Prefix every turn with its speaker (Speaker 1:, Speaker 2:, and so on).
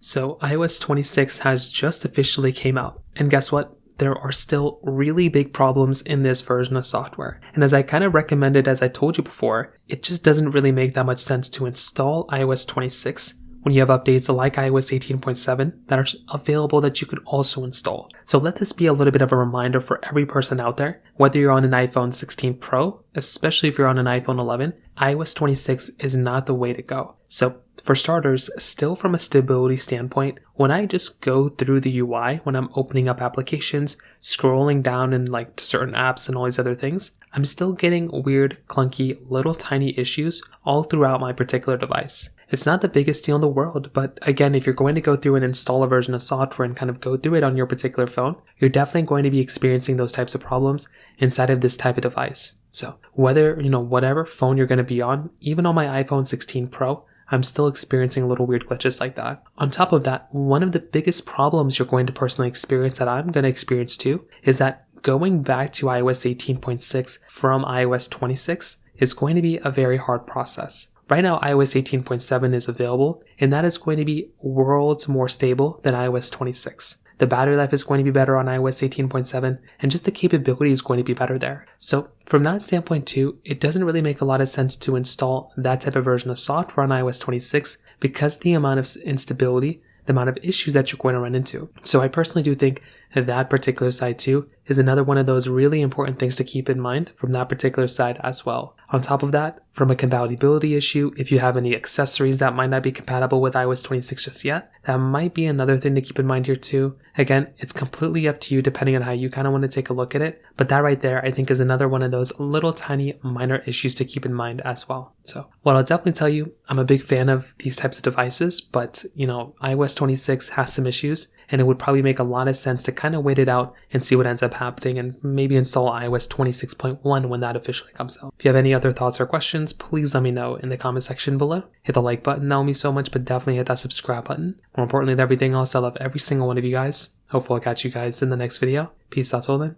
Speaker 1: So iOS 26 has just officially came out, and guess what? There are still really big problems in this version of software. And as I kind of recommended, as I told you before, it just doesn't really make that much sense to install iOS 26 when you have updates like iOS 18.7 that are available that you could also install. So let this be a little bit of a reminder for every person out there, whether you're on an iPhone 16 Pro, especially if you're on an iPhone 11, iOS 26 is not the way to go. So for starters, still from a stability standpoint, when I just go through the UI, when I'm opening up applications, scrolling down in like certain apps and all these other things, I'm still getting weird, clunky, little tiny issues all throughout my particular device. It's not the biggest deal in the world, but again, if you're going to go through and install a version of software and kind of go through it on your particular phone, you're definitely going to be experiencing those types of problems inside of this type of device. So whether, whatever phone you're going to be on, even on my iPhone 16 Pro, I'm still experiencing little weird glitches like that. On top of that, one of the biggest problems you're going to personally experience that I'm going to experience too is that going back to iOS 18.6 from iOS 26 is going to be a very hard process. Right now, iOS 18.7 is available, and that is going to be worlds more stable than iOS 26. The battery life is going to be better on iOS 18.7, and just the capability is going to be better there. So from that standpoint too, it doesn't really make a lot of sense to install that type of version of software on iOS 26 because the amount of instability, the amount of issues that you're going to run into. So I personally do think that particular side too is another one of those really important things to keep in mind from that particular side as well. On top of that, from a compatibility issue, if you have any accessories that might not be compatible with iOS 26 just yet, that might be another thing to keep in mind here too. Again, it's completely up to you depending on how you kind of want to take a look at it, but that right there I think is another one of those little tiny minor issues to keep in mind as well. So what I'll definitely tell you, I'm a big fan of these types of devices, but iOS 26 has some issues, and it would probably make a lot of sense to kind of wait it out and see what ends up happening and maybe install iOS 26.1 when that officially comes out. If you have any other thoughts or questions, please let me know in the comment section below. Hit the like button, that will mean so much, but definitely hit that subscribe button. More importantly than everything else, I love every single one of you guys. Hopefully I'll catch you guys in the next video. Peace out till then.